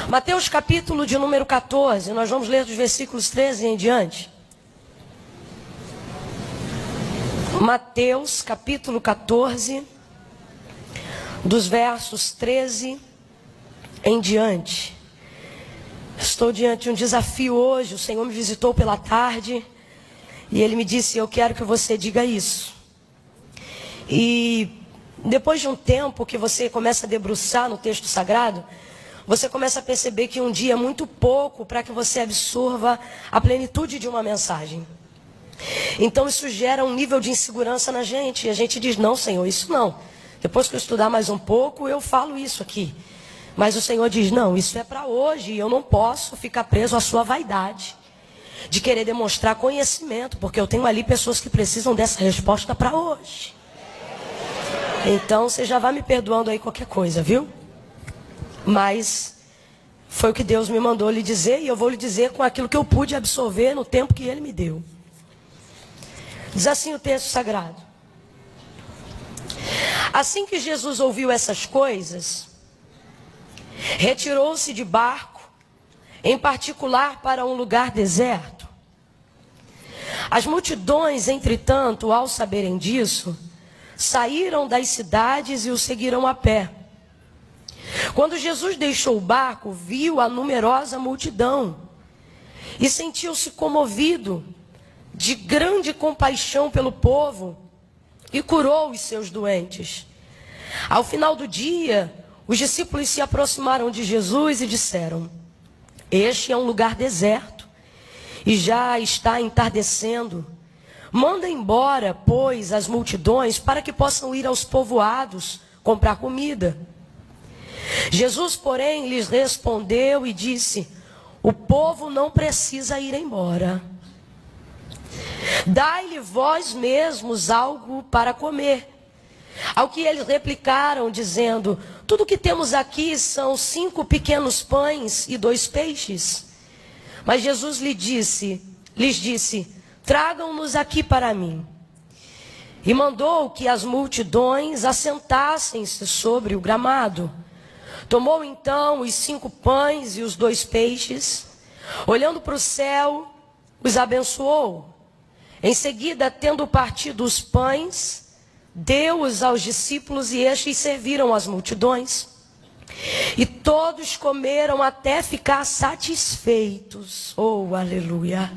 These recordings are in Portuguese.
Mateus capítulo de número 14, nós vamos ler dos versículos 13 em diante. Mateus capítulo 14, dos versos 13 em diante. Estou diante de um desafio hoje. O Senhor me visitou pela tarde e Ele me disse: eu quero que você diga isso. E depois de um tempo que você começa a debruçar no texto sagrado, você começa a perceber que um dia é muito pouco para que você absorva a plenitude de uma mensagem. Então isso gera um nível de insegurança na gente. E a gente diz: não, Senhor, isso não. Depois que eu estudar mais um pouco, eu falo isso aqui. Mas o Senhor diz: não, isso é para hoje. E eu não posso ficar preso à sua vaidade de querer demonstrar conhecimento, porque eu tenho ali pessoas que precisam dessa resposta para hoje. Então você já vai me perdoando aí qualquer coisa, viu? Mas foi o que Deus me mandou lhe dizer, e eu vou lhe dizer com aquilo que eu pude absorver no tempo que Ele me deu. Diz assim o texto sagrado: assim que Jesus ouviu essas coisas, retirou-se de barco, em particular para um lugar deserto. As multidões, entretanto, ao saberem disso, saíram das cidades e o seguiram a pé. Quando Jesus deixou o barco, viu a numerosa multidão e sentiu-se comovido de grande compaixão pelo povo e curou os seus doentes. Ao final do dia, os discípulos se aproximaram de Jesus e disseram: este é um lugar deserto e já está entardecendo. Manda embora, pois, as multidões para que possam ir aos povoados comprar comida. Jesus, porém, lhes respondeu e disse: o povo não precisa ir embora. Dai-lhe vós mesmos algo para comer. Ao que eles replicaram, dizendo: tudo que temos aqui são 5 pequenos pães e 2 peixes. Mas Jesus lhes disse: tragam-nos aqui para mim. E mandou que as multidões assentassem-se sobre o gramado. Tomou então os 5 pães e os 2 peixes, olhando para o céu, os abençoou. Em seguida, tendo partido os pães, deu-os aos discípulos e estes serviram as multidões. E todos comeram até ficar satisfeitos. Oh, aleluia!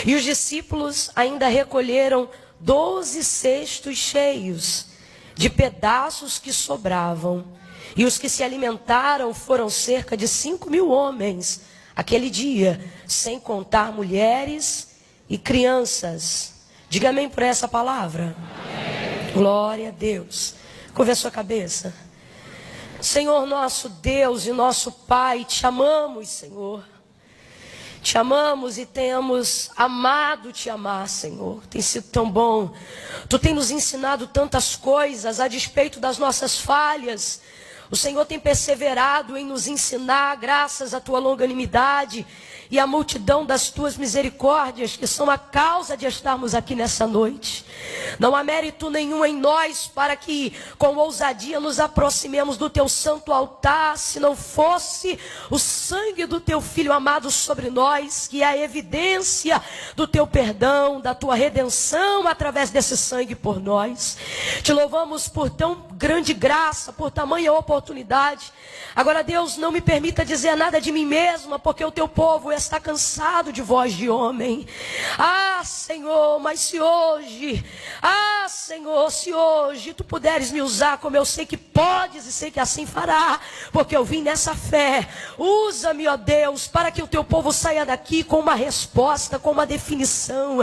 E os discípulos ainda recolheram 12 cestos cheios de pedaços que sobravam. E os que se alimentaram foram cerca de 5.000 homens aquele dia, sem contar mulheres e crianças. Diga amém por essa palavra. Amém. Glória a Deus. Curva a sua cabeça. Senhor nosso Deus e nosso Pai, te amamos, Senhor. Te amamos e temos amado te amar, Senhor. Tem sido tão bom. Tu tem nos ensinado tantas coisas a despeito das nossas falhas. O Senhor tem perseverado em nos ensinar, graças à tua longanimidade e à multidão das tuas misericórdias, que são a causa de estarmos aqui nessa noite. Não há mérito nenhum em nós para que com ousadia nos aproximemos do teu santo altar, se não fosse o sangue do teu Filho amado sobre nós, que é a evidência do teu perdão, da tua redenção através desse sangue por nós. Te louvamos por tão grande graça, por tamanha oportunidade. Agora, Deus, não me permita dizer nada de mim mesma, porque o teu povo está cansado de voz de homem. Ah, Senhor, mas se hoje, Senhor, se hoje tu puderes me usar como eu sei que podes e sei que assim fará, porque eu vim nessa fé. Usa-me, ó Deus, para que o teu povo saia daqui com uma resposta, com uma definição,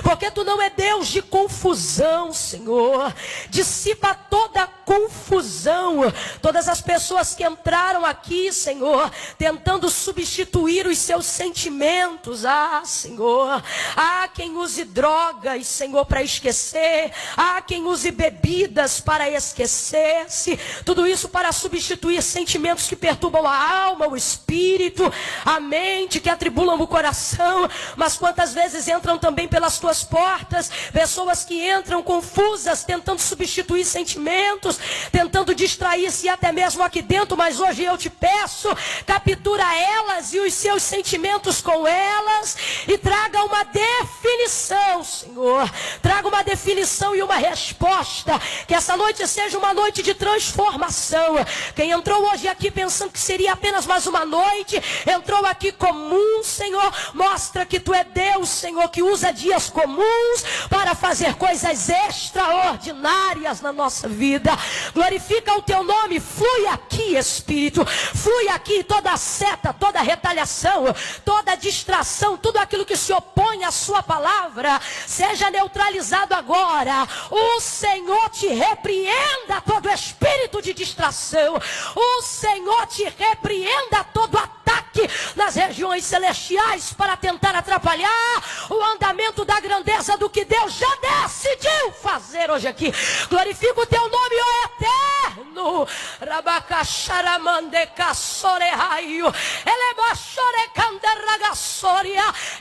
porque tu não é Deus de confusão, Senhor. Dissipa toda a confusão. Todas as pessoas que entraram aqui, Senhor, tentando substituir os seus sentimentos, Senhor, há quem use drogas, Senhor, para esquecer, há quem use bebidas para esquecer-se, mente, tudo isso para substituir sentimentos que perturbam a alma, o espírito, a mente, que atribulam o coração. Mas quantas vezes entram também pelas tuas portas pessoas que entram confusas, tentando substituir sentimentos, tentando distrair-se até mesmo aqui dentro. Mas hoje eu te peço, captura elas e os seus sentimentos com elas e traga uma definição, Senhor. Traga uma definição e uma resposta. Que essa noite seja uma noite de transformação. Quem entrou hoje aqui pensando que seria apenas mais uma noite, entrou aqui comum, Senhor. Mostra que Tu é Deus, Senhor, que usa dias comuns para fazer coisas extraordinárias na nossa vida. Glorifica o Teu nome. Flui aqui, Espírito. Flui aqui toda seta, toda retaliação, toda distração, tudo aquilo que se opõe à Sua palavra, seja neutralizado agora. O Senhor te repreenda todo espírito de distração. O Senhor te repreenda todo ataque nas regiões celestiais para tentar atrapalhar o andamento da grandeza do que Deus já decidiu fazer hoje aqui. Glorifica o Teu nome, ó Eterno.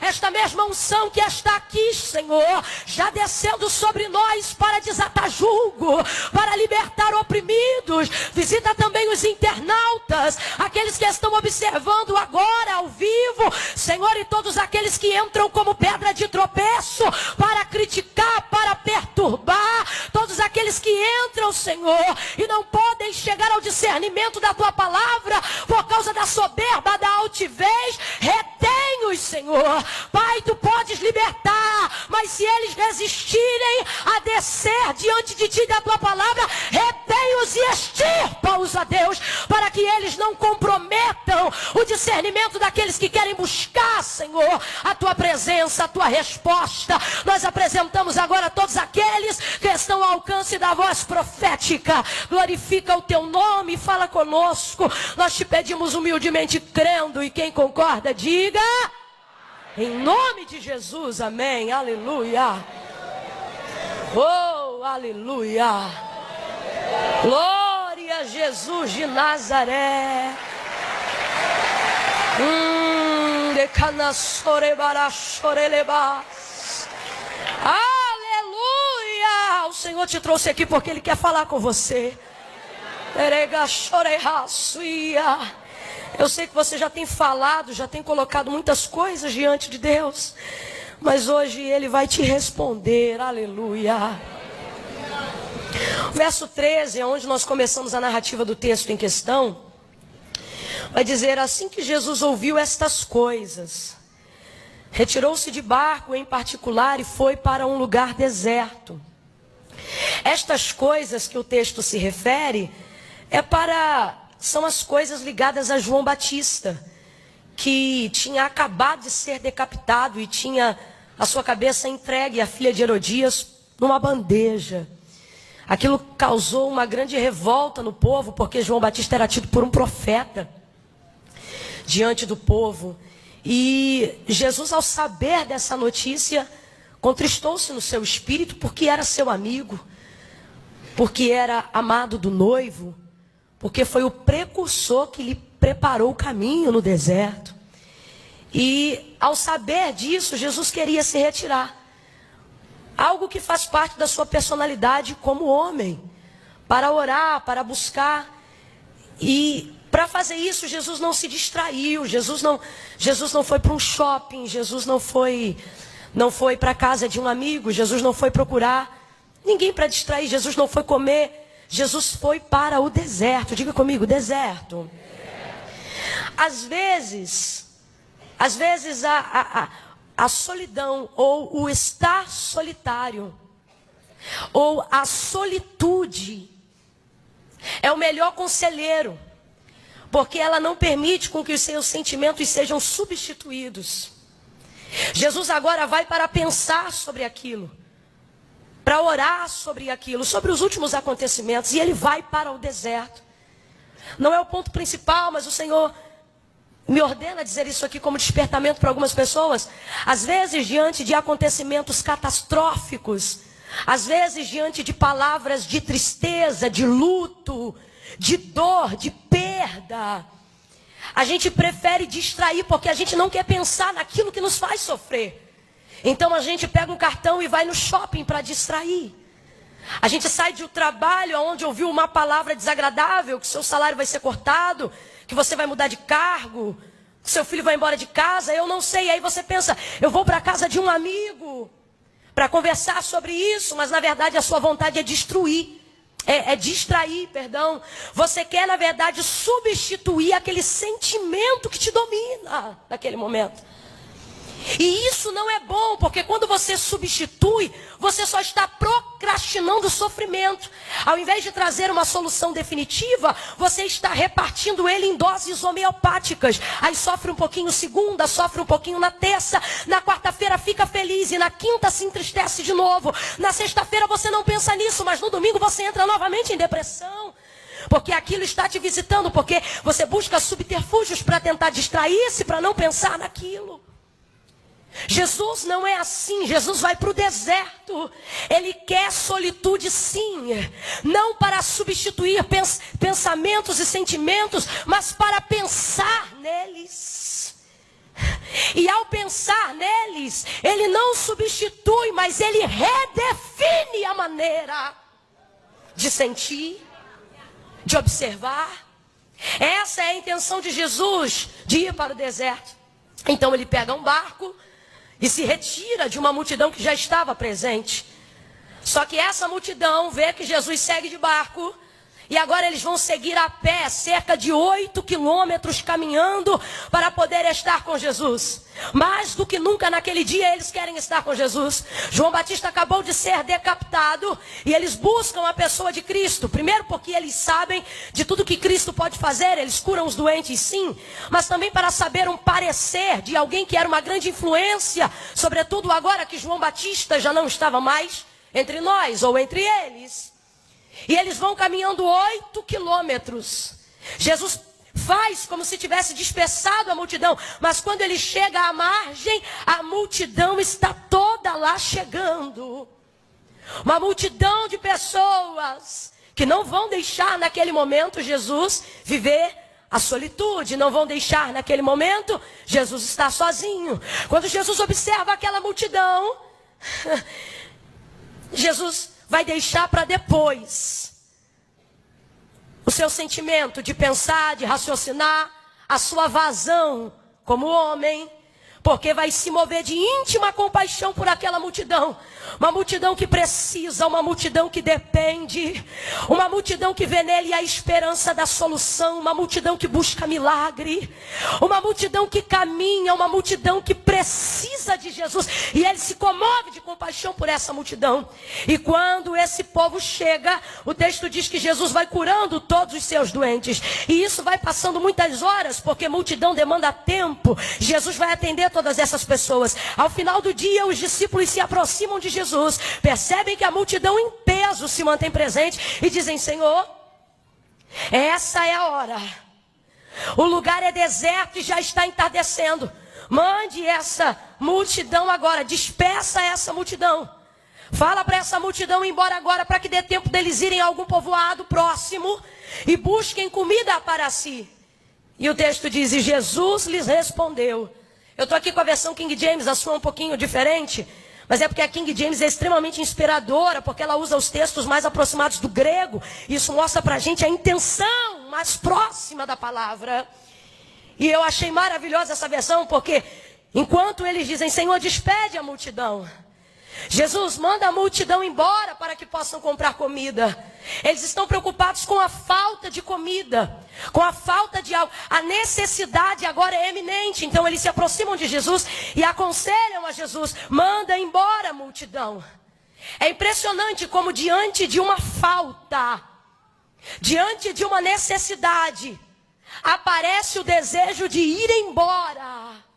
Esta mesma unção que está aqui, Senhor, já descendo sobre nós para desatar julgo, para libertar oprimidos. Visita também os internautas, aqueles que estão observando agora ao vivo, Senhor, e todos aqueles que entram como pedra de tropeço para criticar, para perturbar, todos aqueles que entram, Senhor, e não podem chegar ao discernimento da Tua palavra por causa da soberba, da altivez. Retém-os, Senhor. Pai, Tu podes libertar, mas se eles resistirem a descer diante de Ti da Tua palavra, retém-os e extirpa-os, a Deus, para que eles não comprometam o discernimento daqueles que querem buscar, Senhor, a Tua presença, a Tua resposta. Nós apresentamos agora todos aqueles que estão ao alcance da voz profética. Glorifica o Teu nome e fala conosco. Nós te pedimos humildemente, crendo, e quem concorda, diga: em nome de Jesus, amém, aleluia. Oh, aleluia. Glória a Jesus de Nazaré. Aleluia. O Senhor te trouxe aqui porque Ele quer falar com você. Eu sei que você já tem falado, já tem colocado muitas coisas diante de Deus, mas hoje Ele vai te responder. Aleluia. O verso 13 é onde nós começamos a narrativa do texto em questão. Vai dizer: assim que Jesus ouviu estas coisas, retirou-se de barco em particular e foi para um lugar deserto. Estas coisas que o texto se refere são as coisas ligadas a João Batista, que tinha acabado de ser decapitado e tinha a sua cabeça entregue à filha de Herodias numa bandeja. Aquilo causou uma grande revolta no povo, porque João Batista era tido por um profeta diante do povo. E Jesus, ao saber dessa notícia, contristou-se no seu espírito, porque era seu amigo, porque era amado do noivo, porque foi o precursor que lhe preparou o caminho no deserto. E ao saber disso, Jesus queria se retirar. Algo que faz parte da sua personalidade como homem, para orar, para buscar. E para fazer isso, Jesus não se distraiu, Jesus não foi para um shopping, Jesus não foi para a casa de um amigo, Jesus não foi procurar ninguém para distrair, Jesus não foi comer, Jesus foi para o deserto. Diga comigo, deserto. Às vezes a solidão, ou o estar solitário, ou a solitude, é o melhor conselheiro, porque ela não permite com que os seus sentimentos sejam substituídos. Jesus agora vai para pensar sobre aquilo, para orar sobre aquilo, sobre os últimos acontecimentos, e ele vai para o deserto. Não é o ponto principal, mas o Senhor me ordena dizer isso aqui como despertamento para algumas pessoas. Às vezes, diante de acontecimentos catastróficos, Às vezes, diante de palavras de tristeza, de luto, de dor, de perda, a gente prefere distrair porque a gente não quer pensar naquilo que nos faz sofrer. Então a gente pega um cartão e vai no shopping para distrair. A gente sai de um trabalho onde ouviu uma palavra desagradável, que seu salário vai ser cortado, que você vai mudar de cargo, que seu filho vai embora de casa, eu não sei. Aí você pensa, eu vou para a casa de um amigo para conversar sobre isso, mas na verdade a sua vontade é destruir. Distrair, perdão. Você quer, na verdade, substituir aquele sentimento que te domina naquele momento. E isso não é bom, porque quando você substitui, você só está procrastinando o sofrimento. Ao invés de trazer uma solução definitiva, você está repartindo ele em doses homeopáticas. Aí sofre um pouquinho segunda, sofre um pouquinho na terça, na quarta-feira fica feliz e na quinta se entristece de novo. Na sexta-feira você não pensa nisso, mas no domingo você entra novamente em depressão. Porque aquilo está te visitando, porque você busca subterfúgios para tentar distrair-se, para não pensar naquilo. Jesus não é assim. Jesus vai para o deserto. Ele quer solitude, sim, não para substituir pensamentos e sentimentos, mas para pensar neles. E ao pensar neles, ele não substitui, mas ele redefine a maneira de sentir, de observar. Essa é a intenção de Jesus, de ir para o deserto. Então ele pega um barco e se retira de uma multidão que já estava presente. Só que essa multidão vê que Jesus segue de barco. E agora eles vão seguir a pé, cerca de 8 quilômetros caminhando para poder estar com Jesus. Mais do que nunca naquele dia eles querem estar com Jesus. João Batista acabou de ser decapitado e eles buscam a pessoa de Cristo. Primeiro porque eles sabem de tudo que Cristo pode fazer, eles curam os doentes sim. Mas também para saber um parecer de alguém que era uma grande influência, sobretudo agora que João Batista já não estava mais entre nós ou entre eles. E eles vão caminhando 8 quilômetros. Jesus faz como se tivesse dispersado a multidão. Mas quando ele chega à margem, a multidão está toda lá chegando. Uma multidão de pessoas que não vão deixar naquele momento Jesus viver a solitude. Não vão deixar naquele momento Jesus estar sozinho. Quando Jesus observa aquela multidão, Jesus vai deixar para depois o seu sentimento de pensar, de raciocinar, a sua vazão como homem, porque vai se mover de íntima compaixão por aquela multidão. Uma multidão que precisa, uma multidão que depende, uma multidão que vê nele a esperança da solução, uma multidão que busca milagre, uma multidão que caminha, uma multidão que precisa de Jesus. E ele se comove de compaixão por essa multidão. E quando esse povo chega, o texto diz que Jesus vai curando todos os seus doentes. E isso vai passando muitas horas, porque multidão demanda tempo. Jesus vai atender todas essas pessoas. Ao final do dia, os discípulos se aproximam de Jesus, percebem que a multidão em peso se mantém presente e dizem: Senhor, essa é a hora. O lugar é deserto e já está entardecendo. Mande essa multidão agora, dispersa essa multidão. Fala para essa multidão ir embora agora, para que dê tempo deles irem a algum povoado próximo e busquem comida para si. E o texto diz: e Jesus lhes respondeu. Eu estou aqui com a versão King James, a sua é um pouquinho diferente, mas é porque a King James é extremamente inspiradora, porque ela usa os textos mais aproximados do grego. Isso mostra para a gente a intenção mais próxima da palavra. E eu achei maravilhosa essa versão, porque enquanto eles dizem: Senhor, despede a multidão, Jesus manda a multidão embora para que possam comprar comida. Eles estão preocupados com a falta de comida, com a falta de algo. A necessidade agora é eminente. Então eles se aproximam de Jesus e aconselham a Jesus: manda embora a multidão. É impressionante como diante de uma falta, diante de uma necessidade, aparece o desejo de ir embora.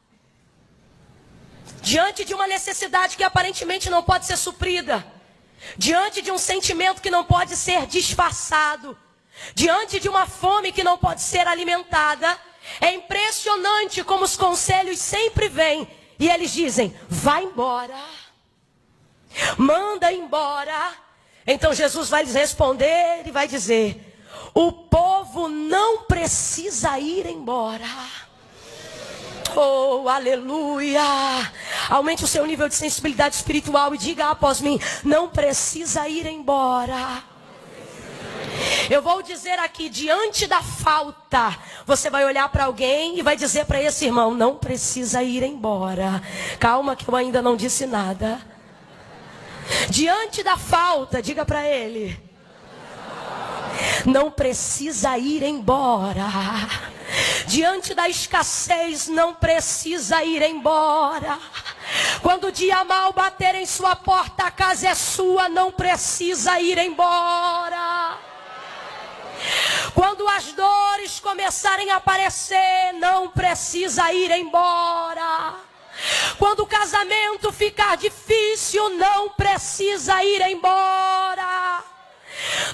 Diante de uma necessidade que aparentemente não pode ser suprida, diante de um sentimento que não pode ser disfarçado, diante de uma fome que não pode ser alimentada, é impressionante como os conselhos sempre vêm e eles dizem: vai embora. Manda embora. Então Jesus vai lhes responder e vai dizer: o povo não precisa ir embora. Oh, aleluia. Aumente o seu nível de sensibilidade espiritual e diga após mim: não precisa ir embora. Eu vou dizer aqui, diante da falta, você vai olhar para alguém e vai dizer para esse irmão: não precisa ir embora. Calma que eu ainda não disse nada. Diante da falta, diga para ele: não precisa ir embora. Diante da escassez, não precisa ir embora. Quando o dia mal bater em sua porta, a casa é sua, não precisa ir embora. Quando as dores começarem a aparecer, não precisa ir embora. Quando o casamento ficar difícil, não precisa ir embora.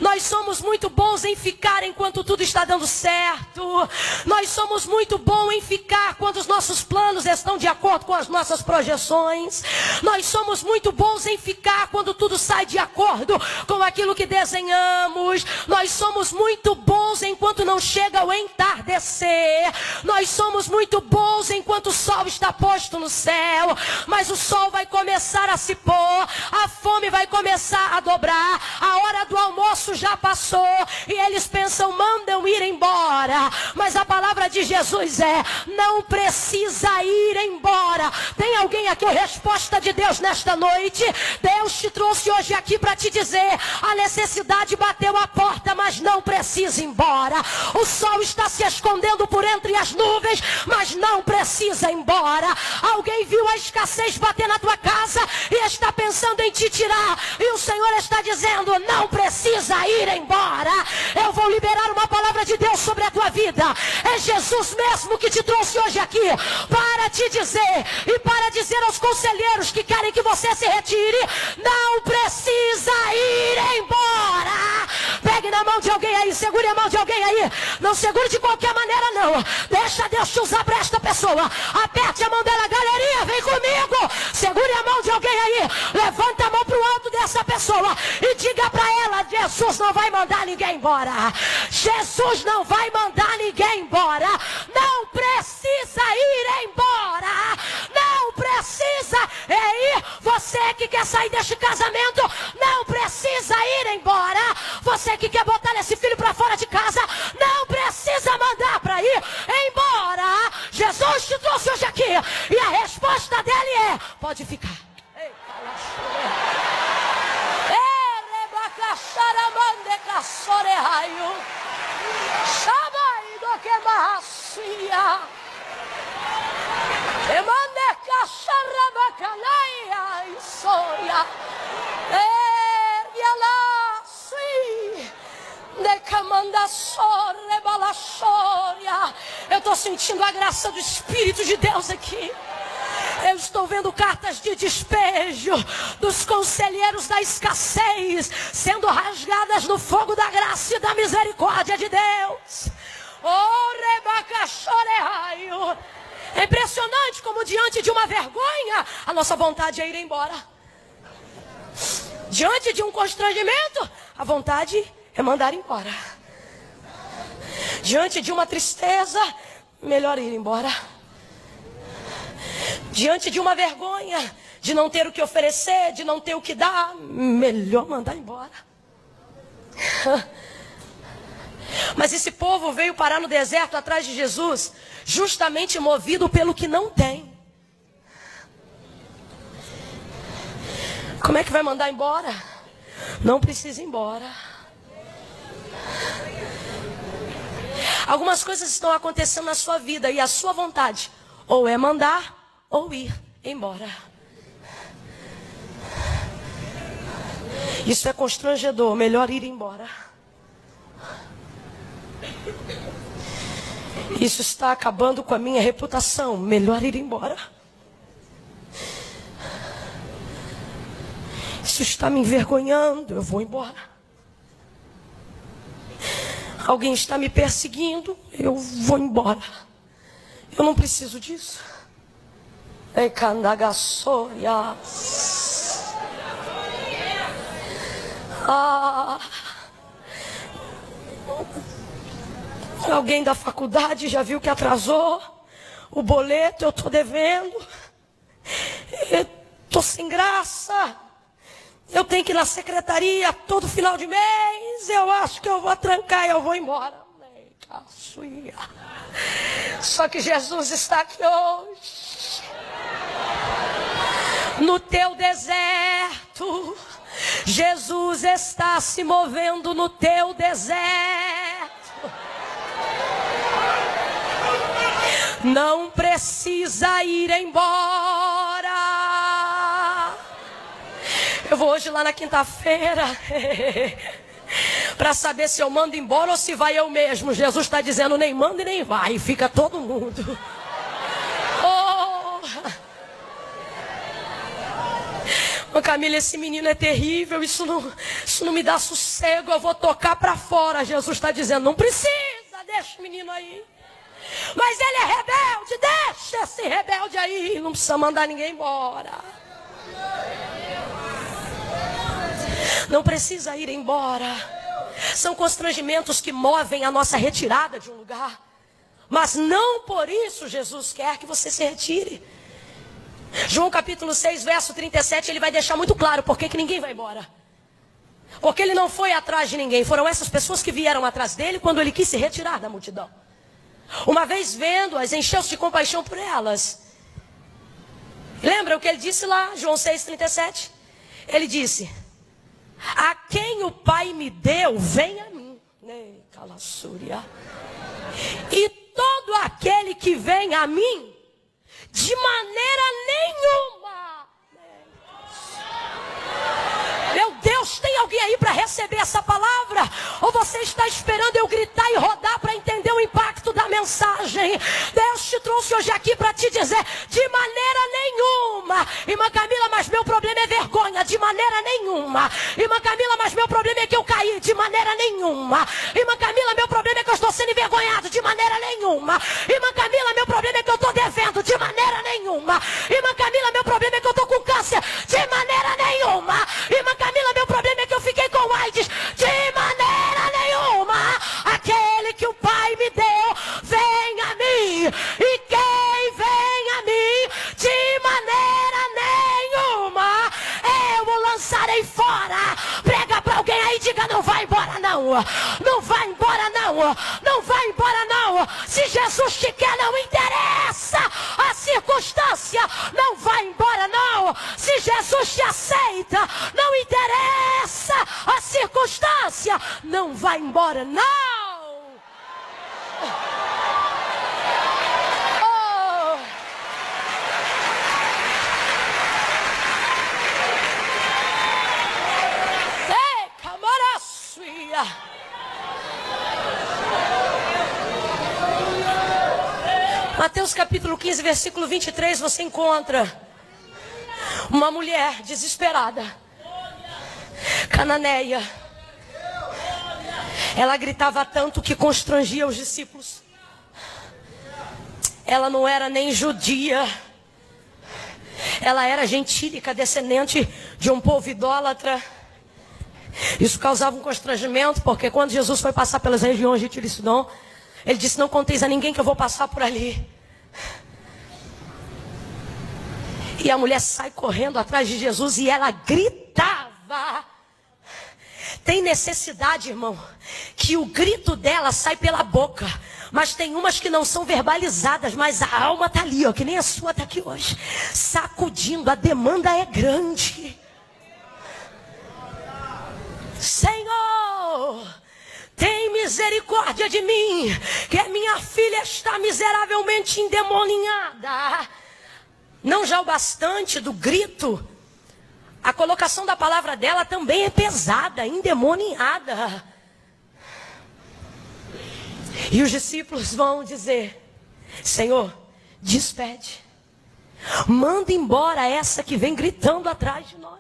Nós somos muito bons em ficar enquanto tudo está dando certo. Nós somos muito bons em ficar quando os nossos planos estão de acordo com as nossas projeções. Nós somos muito bons em ficar quando tudo sai de acordo com aquilo que desenhamos. Nós somos muito bons enquanto não chega o entardecer. Nós somos muito bons enquanto o sol está posto no céu. Mas o sol vai começar a se pôr, a fome vai começar a dobrar, a hora do almoço já passou e eles pensam: mandam ir embora. Mas a palavra de Jesus é: não precisa ir embora. Tem alguém aqui? A resposta de Deus nesta noite: Deus te trouxe hoje aqui para te dizer: a necessidade bateu a porta, mas não precisa ir embora. O sol está se escondendo por entre as nuvens, mas não precisa ir embora. Alguém viu a escassez bater na tua casa e está pensando em te tirar, e o Senhor está dizendo: não precisa ir embora. Eu vou liberar uma palavra de Deus sobre a tua vida. É Jesus mesmo que te trouxe hoje aqui para te dizer, e para dizer aos conselheiros que querem que você se retire: não precisa ir embora. Pegue na mão de alguém aí, segure a mão de alguém aí. Não segure de qualquer maneira não. Deixa Deus te usar para esta pessoa. Aperte a mão dela: galerinha, vem comigo. Segure a mão de alguém aí. Levanta a mão para o alto dessa pessoa e diga para ela: Jesus não vai mandar ninguém embora. Jesus não vai mandar ninguém embora. Não precisa ir embora. Não precisa ir. Você que quer sair deste casamento, não precisa ir embora. Você que quer botar esse filho para fora de casa, não precisa mandar para ir embora. Jesus te trouxe hoje aqui e a resposta dele é: pode ficar. Eu estou sentindo a graça do Espírito de Deus aqui. Eu estou vendo cartas de despejo dos conselheiros da escassez sendo rasgadas no fogo da graça e da misericórdia de Deus. É impressionante como diante de uma vergonha, a nossa vontade é ir embora. Diante de um constrangimento, a vontade é mandar embora. Diante de uma tristeza, melhor ir embora. Diante de uma vergonha, de não ter o que oferecer, de não ter o que dar, melhor mandar embora. Mas esse povo veio parar no deserto atrás de Jesus, justamente movido pelo que não tem. Como é que vai mandar embora? Não precisa ir embora. Algumas coisas estão acontecendo na sua vida e a sua vontade ou é mandar ou ir embora. Isso é constrangedor, melhor ir embora. Isso está acabando com a minha reputação, melhor ir embora. Isso está me envergonhando, eu vou embora. Alguém está me perseguindo, eu vou embora. Eu não preciso disso. Ah, alguém da faculdade já viu que atrasou o boleto, eu estou devendo. Eu estou sem graça. Eu tenho que ir na secretaria todo final de mês. Eu acho que eu vou trancar e eu vou embora. Só que Jesus está aqui hoje. No teu deserto. Jesus está se movendo no teu deserto. Não precisa ir embora. Eu vou hoje lá na quinta-feira para saber se eu mando embora ou se vai eu mesmo. Jesus está dizendo, nem manda e nem vai. Fica todo mundo. Oh. Camila, esse menino é terrível. Isso não me dá sossego. Eu vou tocar para fora. Jesus está dizendo, não precisa. Deixa o menino aí. Mas ele é rebelde. Deixa esse rebelde aí. Não precisa mandar ninguém embora. Não precisa ir embora. São constrangimentos que movem a nossa retirada de um lugar. Mas não por isso Jesus quer que você se retire. João capítulo 6, verso 37, ele vai deixar muito claro por que ninguém vai embora. Porque ele não foi atrás de ninguém. Foram essas pessoas que vieram atrás dele quando ele quis se retirar da multidão. Uma vez vendo-as, encheu-se de compaixão por elas. Lembra o que ele disse lá, João 6, 37? Ele disse, a quem o Pai me deu, vem a mim. E todo aquele que vem a mim, de maneira nenhuma. Meu Deus, tem alguém aí para receber essa palavra? Ou você está esperando eu gritar e rodar para entender o impacto da mensagem? Deus te trouxe hoje aqui para te dizer, de maneira nenhuma. Irmã Camila, mas meu problema é vergonha. De maneira nenhuma. Irmã Camila, mas meu problema é que eu caí. De maneira nenhuma. Irmã Camila, meu problema é que eu estou sendo envergonhado. De maneira nenhuma. Irmã Camila, meu problema é que eu estou devendo. De maneira nenhuma. Irmã Camila, meu problema é que eu estou com câncer. De maneira nenhuma. Irmã Camila, meu problema é que eu fiquei com AIDS. De maneira nenhuma. Aquele que o Pai me deu, vem a mim. E quem vem a mim, de maneira nenhuma, eu o lançarei fora. Prega para alguém aí e diga, não vai embora não. Não vai embora não. Não vai embora não. Se Jesus te quer, não interessa a circunstância. Não vai embora não. Se Jesus te aceita, não interessa a circunstância. Não vai embora não. Oh. Ei, camaraçuia. Mateus capítulo 15, versículo 23, você encontra uma mulher desesperada, cananeia. Ela gritava tanto que constrangia os discípulos. Ela não era nem judia. Ela era gentílica, descendente de um povo idólatra. Isso causava um constrangimento, porque quando Jesus foi passar pelas regiões de Tiro e Sidom, ele disse, não conteis a ninguém que eu vou passar por ali. E a mulher sai correndo atrás de Jesus e ela gritava. Tem necessidade, irmão, que o grito dela sai pela boca. Mas tem umas que não são verbalizadas, mas a alma está ali, ó, que nem a sua está aqui hoje. Sacudindo, a demanda é grande. Senhor, tem misericórdia de mim, que a minha filha está miseravelmente endemoniada. Não já o bastante do grito, a colocação da palavra dela também é pesada, endemoniada. E os discípulos vão dizer, Senhor, despede. Manda embora essa que vem gritando atrás de nós.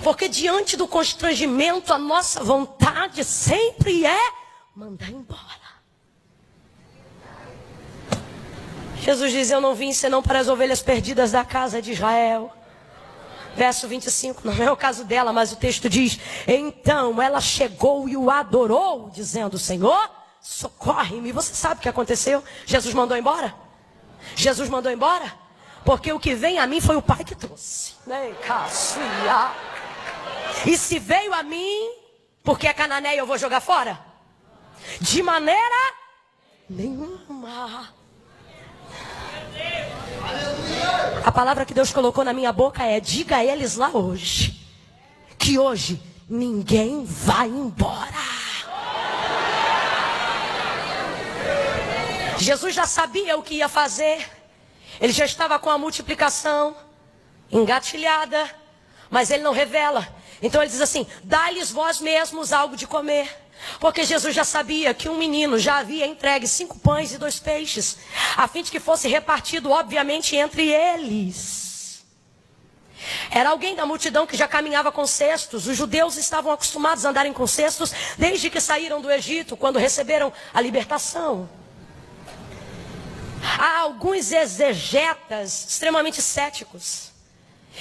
Porque diante do constrangimento, a nossa vontade sempre é mandar embora. Jesus diz, eu não vim senão para as ovelhas perdidas da casa de Israel. Verso 25, não é o caso dela, mas o texto diz: então ela chegou e o adorou, dizendo: Senhor, socorre-me. Você sabe o que aconteceu? Jesus mandou embora? Jesus mandou embora? Porque o que vem a mim foi o Pai que trouxe. E se veio a mim, porque é cananeia, eu vou jogar fora? De maneira nenhuma. A palavra que Deus colocou na minha boca é: diga a eles lá hoje, que hoje ninguém vai embora. Jesus já sabia o que ia fazer. Ele já estava com a multiplicação engatilhada, mas ele não revela. Então ele diz assim: dá-lhes vós mesmos algo de comer. Porque Jesus já sabia que um menino já havia entregue 5 pães e 2 peixes, a fim de que fosse repartido, obviamente, entre eles. Era alguém da multidão que já caminhava com cestos. Os judeus estavam acostumados a andarem com cestos desde que saíram do Egito, quando receberam a libertação. Há alguns exegetas extremamente céticos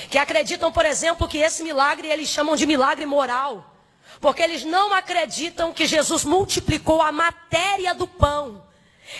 que acreditam, por exemplo, que esse milagre eles chamam de milagre moral. Porque eles não acreditam que Jesus multiplicou a matéria do pão.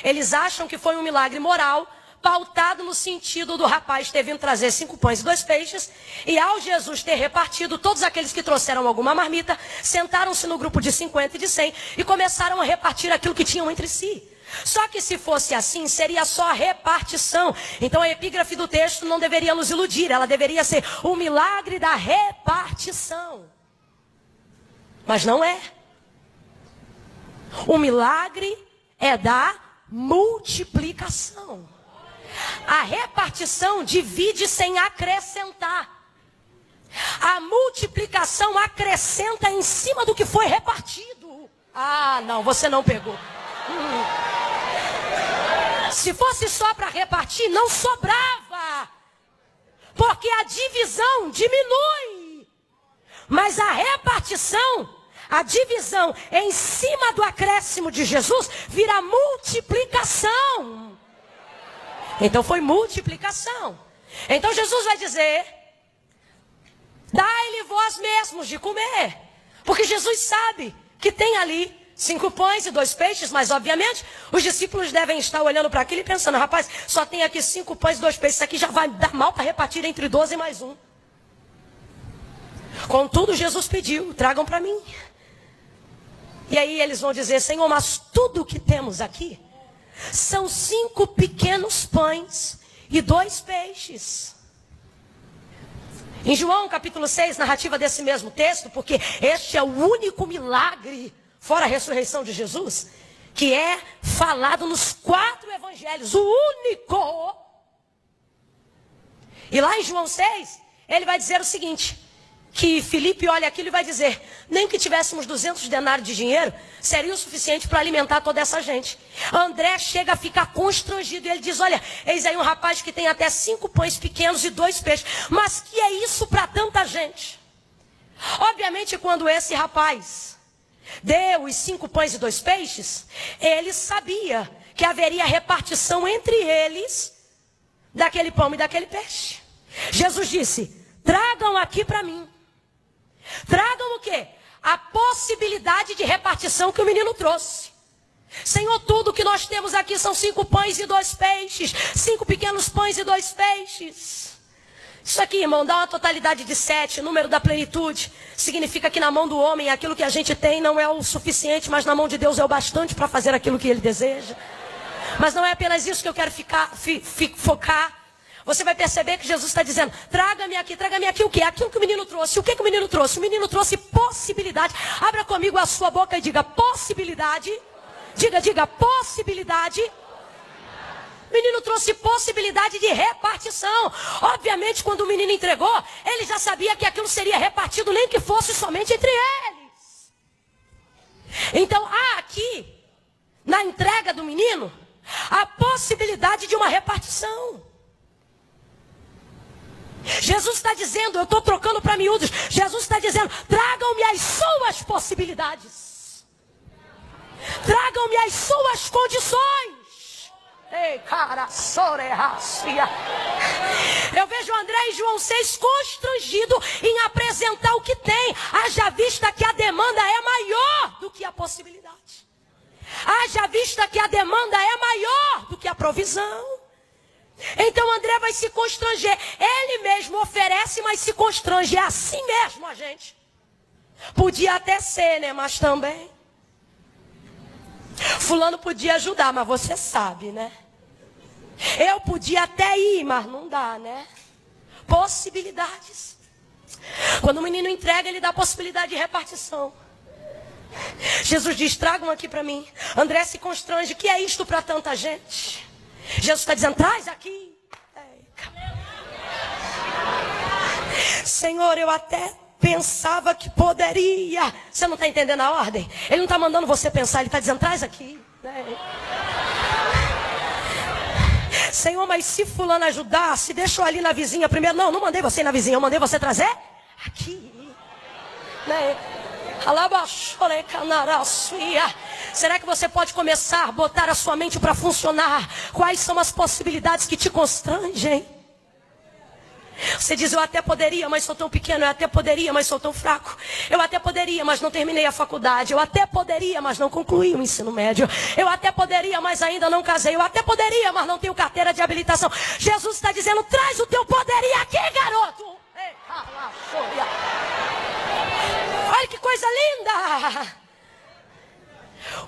Eles acham que foi um milagre moral, pautado no sentido do rapaz ter vindo trazer 5 pães e 2 peixes. E ao Jesus ter repartido, todos aqueles que trouxeram alguma marmita, sentaram-se no grupo de 50 e de 100 e começaram a repartir aquilo que tinham entre si. Só que se fosse assim, seria só a repartição. Então a epígrafe do texto não deveria nos iludir. Ela deveria ser o milagre da repartição. Mas não é. O milagre é da multiplicação. A repartição divide sem acrescentar. A multiplicação acrescenta em cima do que foi repartido. Ah, não, você não pegou. Se fosse só para repartir, não sobrava. Porque a divisão diminui. Mas a repartição, a divisão em cima do acréscimo de Jesus, vira multiplicação. Então foi multiplicação. Então Jesus vai dizer: dai-lhe vós mesmos de comer. Porque Jesus sabe que tem ali 5 pães e 2 peixes, mas obviamente os discípulos devem estar olhando para aquilo e pensando: rapaz, só tem aqui 5 pães e 2 peixes, isso aqui já vai dar mal para repartir entre 12 mais 1. Contudo, Jesus pediu: tragam para mim. E aí eles vão dizer: Senhor, mas tudo o que temos aqui são 5 pequenos pães e 2 peixes. Em João capítulo 6, narrativa desse mesmo texto, porque este é o único milagre, fora a ressurreição de Jesus, que é falado nos 4 evangelhos, o único. E lá em João 6, ele vai dizer o seguinte: que Filipe olha aquilo e vai dizer: nem que tivéssemos 200 denários de dinheiro, seria o suficiente para alimentar toda essa gente. André chega a ficar constrangido e ele diz: olha, eis aí um rapaz que tem até 5 pães pequenos e 2 peixes, mas que é isso para tanta gente? Obviamente, quando esse rapaz deu os 5 pães e 2 peixes, ele sabia que haveria repartição entre eles daquele pão e daquele peixe. Jesus disse: tragam aqui para mim. Tragam o quê? A possibilidade de repartição que o menino trouxe. Senhor, tudo que nós temos aqui são 5 pães e 2 peixes. 5 pequenos pães e 2 peixes. Isso aqui, irmão, dá uma totalidade de 7, o número da plenitude. Significa que na mão do homem aquilo que a gente tem não é o suficiente, mas na mão de Deus é o bastante para fazer aquilo que Ele deseja. Mas não é apenas isso que eu quero focar. Você vai perceber que Jesus está dizendo: traga-me aqui o quê? Aquilo que o menino trouxe. O que o menino trouxe? O menino trouxe possibilidade. Abra comigo a sua boca e diga: possibilidade. Diga, possibilidade. O menino trouxe possibilidade de repartição. Obviamente, quando o menino entregou, ele já sabia que aquilo seria repartido, nem que fosse somente entre eles. Então, há aqui, na entrega do menino, a possibilidade de uma repartição. Jesus está dizendo, eu estou trocando para miúdos, Jesus está dizendo: tragam-me as suas possibilidades. Tragam-me as suas condições. Ei, cara, sorerracia. Eu vejo André em João 6 constrangido em apresentar o que tem, haja vista que a demanda é maior do que a possibilidade. Haja vista que a demanda é maior do que a provisão. Então André vai se constranger. Ele mesmo oferece, mas se constrange. É assim mesmo, a gente. Podia até ser, né? Mas também. Fulano podia ajudar, mas você sabe, né? Eu podia até ir, mas não dá, né? Possibilidades. Quando o menino entrega, ele dá possibilidade de repartição. Jesus diz, tragam aqui para mim. André se constrange, que é isto para tanta gente? Jesus está dizendo, traz aqui. Senhor, eu até pensava que poderia. Você não está entendendo a ordem? Ele não está mandando você pensar, ele está dizendo, traz aqui. Senhor, mas se fulano ajudasse, deixou ali na vizinha primeiro. Não, não mandei você ir na vizinha, eu mandei você trazer aqui. Será que você pode começar a botar a sua mente para funcionar? Quais são as possibilidades que te constrangem? Você diz, eu até poderia, mas sou tão pequeno. Eu até poderia, mas sou tão fraco. Eu até poderia, mas não terminei a faculdade. Eu até poderia, mas não concluí o ensino médio. Eu até poderia, mas ainda não casei. Eu até poderia, mas não tenho carteira de habilitação. Jesus está dizendo, traz o teu poderia aqui, garoto. Olha que coisa linda.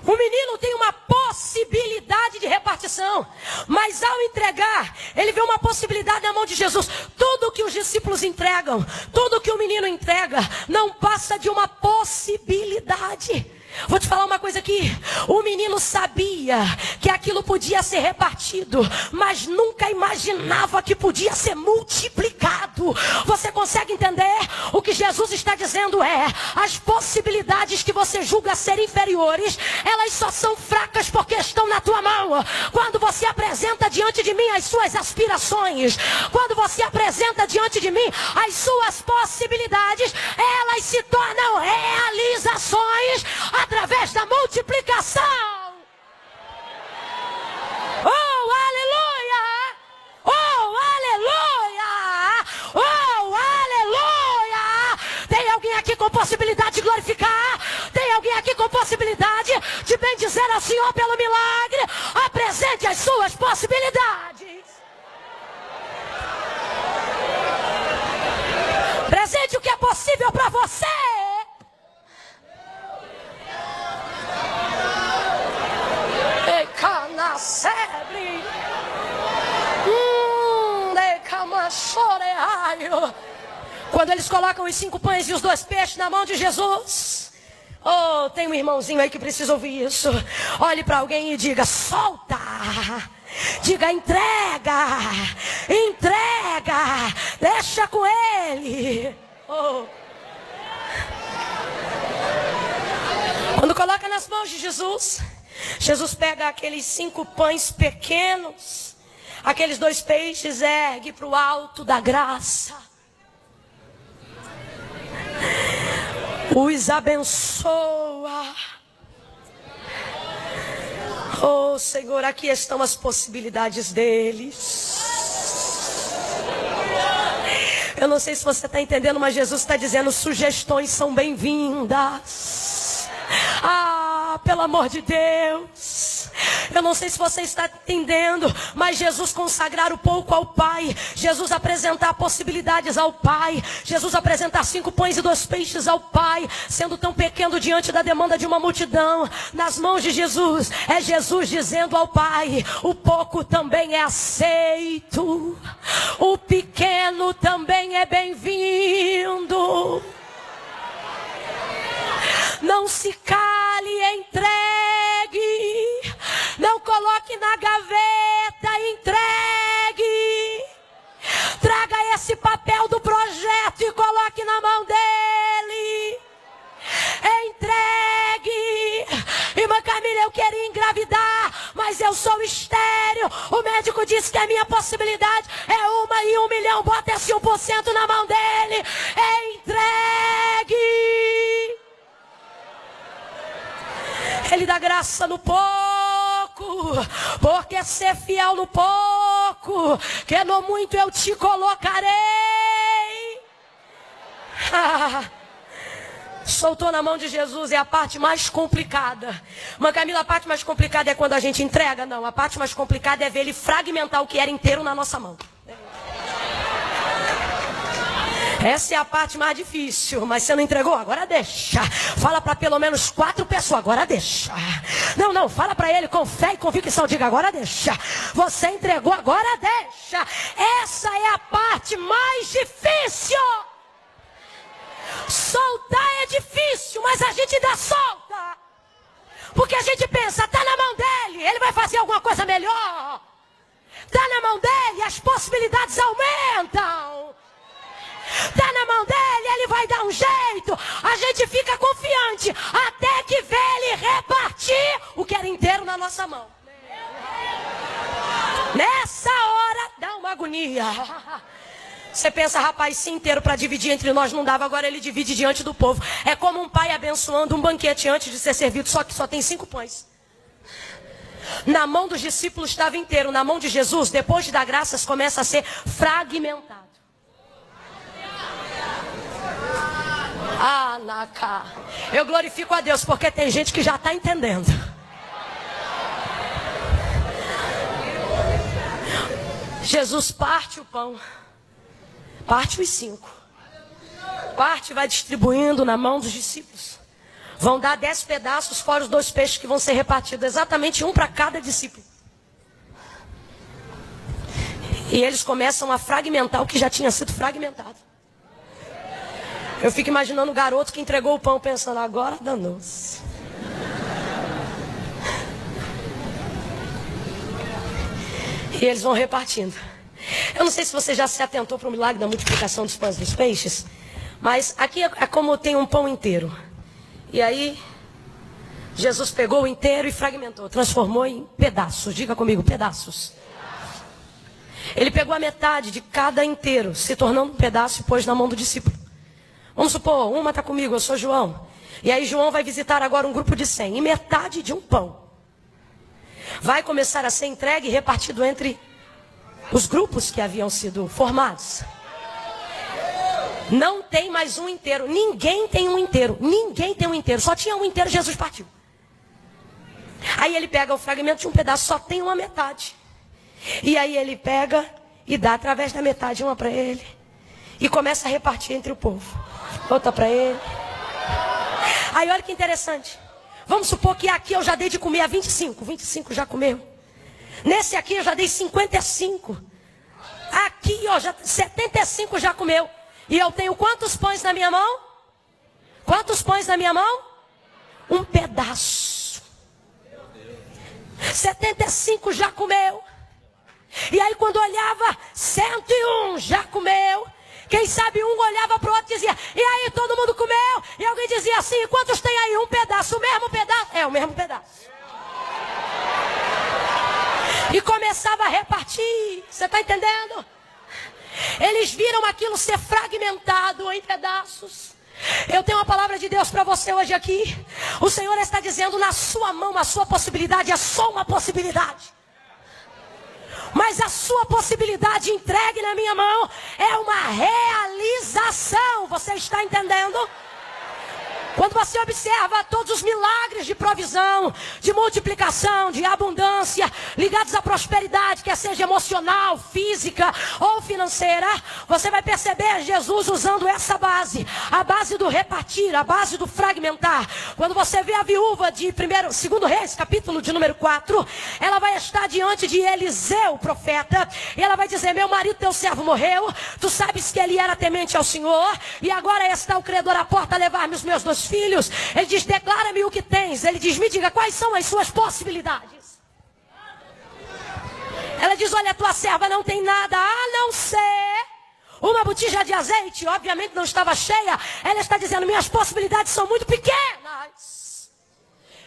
O menino tem uma possibilidade de repartição, mas ao entregar, ele vê uma possibilidade na mão de Jesus. Tudo que os discípulos entregam, tudo que o menino entrega, não passa de uma possibilidade. Vou te falar uma coisa aqui. O menino sabia que aquilo podia ser repartido, mas nunca imaginava que podia ser multiplicado. Você consegue entender? O que Jesus está dizendo é, as possibilidades que você julga ser inferiores, elas só são fracas porque estão na tua mão. Quando você apresenta diante de mim as suas aspirações, quando você apresenta diante de mim as suas possibilidades, elas se tornam realizações através da multiplicação. Oh, aleluia! Oh, aleluia! Oh, aleluia! Tem alguém aqui com possibilidade de glorificar? Tem alguém aqui com possibilidade de bendizer ao Senhor pelo milagre? Apresente as suas possibilidades. Presente o que é possível para você. Quando eles colocam os 5 pães e os 2 peixes na mão de Jesus, oh, tem um irmãozinho aí que precisa ouvir isso. Olhe para alguém e diga, solta. Diga, entrega. Entrega. Deixa com ele. Oh. Quando coloca nas mãos de Jesus, Jesus pega aqueles 5 pães pequenos, aqueles 2 peixes, ergue para o alto da graça, os abençoa. Oh Senhor, aqui estão as possibilidades deles. Eu não sei se você está entendendo, mas Jesus está dizendo, sugestões são bem-vindas. Ah, pelo amor de Deus. Eu não sei se você está entendendo, mas Jesus consagrar o pouco ao Pai, Jesus apresentar possibilidades ao Pai, Jesus apresentar 5 pães e 2 peixes ao Pai, sendo tão pequeno diante da demanda de uma multidão, nas mãos de Jesus, é Jesus dizendo ao Pai, o pouco também é aceito, o pequeno também é bem-vindo. Não se cale, entregue. Não coloque na gaveta, entregue. Traga esse papel do projeto e coloque na mão dele. Entregue. Irmã Camila, eu queria engravidar, mas eu sou estéril. O médico disse que a minha possibilidade é 1 em 1 milhão. Bota esse 1% na mão dele. Entregue. Ele dá graça no pouco. pouco, porque ser fiel no pouco, que no muito eu te colocarei. Soltou na mão de Jesus é a parte mais complicada. Mas Camila, a parte mais complicada é quando a gente entrega? Não, a parte mais complicada é ver ele fragmentar o que era inteiro na nossa mão. Essa é a parte mais difícil, mas você não entregou? Agora deixa. Fala para pelo menos 4 pessoas, agora deixa. Não, fala para ele com fé e convicção, diga agora deixa. Você entregou, agora deixa. Essa é a parte mais difícil. Soltar é difícil, mas a gente ainda solta. Porque a gente pensa, tá na mão dele, ele vai fazer alguma coisa melhor. Tá na mão dele, as possibilidades aumentam. Tá na mão dele, ele vai dar um jeito. A gente fica confiante até que vê ele repartir o que era inteiro na nossa mão. Nessa hora dá uma agonia. Você pensa, rapaz, se inteiro para dividir entre nós não dava, agora ele divide diante do povo. É como um pai abençoando um banquete antes de ser servido, só que só tem 5 pães. Na mão dos discípulos estava inteiro, na mão de Jesus, depois de dar graças, começa a ser fragmentado. Naká. Eu glorifico a Deus porque tem gente que já está entendendo. Jesus parte o pão, parte os 5, parte e vai distribuindo na mão dos discípulos. Vão dar 10 pedaços fora os 2 peixes que vão ser repartidos, exatamente um para cada discípulo. E eles começam a fragmentar o que já tinha sido fragmentado. Eu fico imaginando o garoto que entregou o pão pensando, agora danou-se. E eles vão repartindo. Eu não sei se você já se atentou para o milagre da multiplicação dos pães e dos peixes, mas aqui é como tem um pão inteiro. E aí, Jesus pegou o inteiro e fragmentou, transformou em pedaços. Diga comigo, pedaços. Ele pegou a metade de cada inteiro, se tornando um pedaço e pôs na mão do discípulo. Vamos supor, uma está comigo, eu sou João. E aí João vai visitar agora um grupo de 100. E metade de um pão vai começar a ser entregue e repartido entre os grupos que haviam sido formados. Não tem mais um inteiro. Ninguém tem um inteiro. Ninguém tem um inteiro. Só tinha um inteiro, Jesus partiu. Aí ele pega o fragmento de um pedaço, só tem uma metade. E aí ele pega e dá através da metade uma para ele. E começa a repartir entre o povo. Outra para ele. Aí olha que interessante. Vamos supor que aqui eu já dei de comer a 25. 25 já comeu. Nesse aqui eu já dei 55. Aqui ó, 75 já comeu. E eu tenho quantos pães na minha mão? Quantos pães na minha mão? Um pedaço. 75 já comeu. E aí quando olhava, 101 já comeu. Quem sabe um olhava para o outro e dizia, e aí todo mundo comeu? E alguém dizia assim, quantos tem aí? Um pedaço, o mesmo pedaço? É, o mesmo pedaço. E começava a repartir, você está entendendo? Eles viram aquilo ser fragmentado em pedaços. Eu tenho uma palavra de Deus para você hoje aqui. O Senhor está dizendo, na sua mão, a sua possibilidade é só uma possibilidade. Mas a sua possibilidade entregue na minha mão é uma realização. Você está entendendo? Quando você observa todos os milagres de provisão, de multiplicação, de abundância, ligados à prosperidade, quer seja emocional, física ou financeira, você vai perceber Jesus usando essa base, a base do repartir, a base do fragmentar. Quando você vê a viúva de 2 Reis, capítulo de número 4, ela vai estar diante de Eliseu, o profeta, e ela vai dizer, meu marido, teu servo morreu, tu sabes que ele era temente ao Senhor, e agora está o credor à porta a levar-me os meus 2 filhos. Ele diz, declara-me o que tens. Ele diz, me diga quais são as suas possibilidades. Ela diz, olha, tua serva não tem nada a não ser uma botija de azeite. Obviamente não estava cheia. Ela está dizendo, minhas possibilidades são muito pequenas.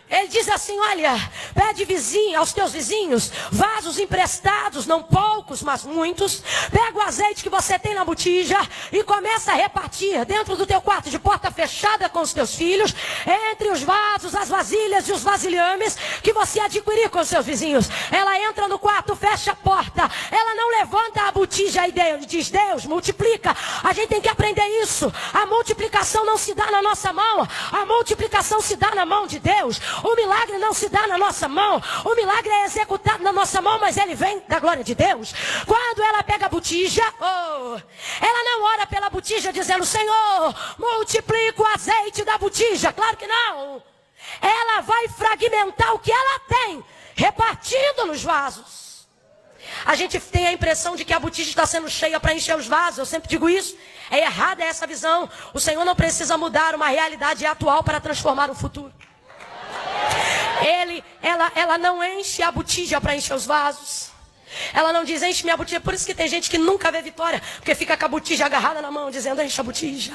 Ele diz assim, olha, Pede aos teus vizinhos vasos emprestados, não poucos, mas muitos. Pega o azeite que você tem na botija e começa a repartir dentro do teu quarto de porta fechada com os teus filhos, entre os vasos, as vasilhas e os vasilhames que você adquirir com os seus vizinhos. Ela entra no quarto, fecha a porta, ela não levanta a botija e diz: Deus, multiplica. A gente tem que aprender isso. A multiplicação não se dá na nossa mão, a multiplicação se dá na mão de Deus. O milagre não se dá na nossa mão, o milagre é executado na nossa mão, mas ele vem da glória de Deus. Quando ela pega a botija, ela não ora pela botija dizendo: Senhor, multiplica o azeite da botija. Claro que não. Ela vai fragmentar o que ela tem, repartindo nos vasos. A gente tem a impressão de que a botija está sendo cheia para encher os vasos. Eu sempre digo isso. É errada essa visão. O Senhor não precisa mudar uma realidade atual para transformar o futuro. Ela não enche a botija para encher os vasos. Ela não diz: enche minha botija. Por isso que tem gente que nunca vê vitória, porque fica com a botija agarrada na mão, dizendo: enche a botija,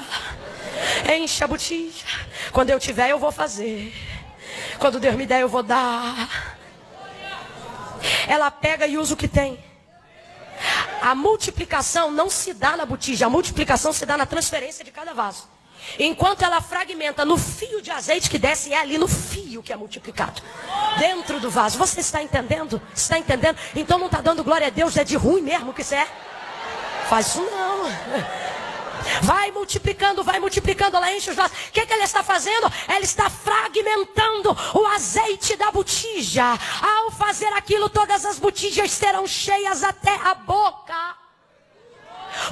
enche a botija. Quando eu tiver, eu vou fazer. Quando Deus me der, eu vou dar. Ela pega e usa o que tem. A multiplicação não se dá na botija, a multiplicação se dá na transferência de cada vaso. Enquanto ela fragmenta no fio de azeite que desce, é ali no fio que é multiplicado, dentro do vaso. Você está entendendo? Está entendendo? Então não está dando glória a Deus, é de ruim mesmo que isso é? Faz isso não. Vai multiplicando, ela enche os vasos. O que ela está fazendo? Ela está fragmentando o azeite da botija. Ao fazer aquilo, todas as botijas serão cheias até a boca.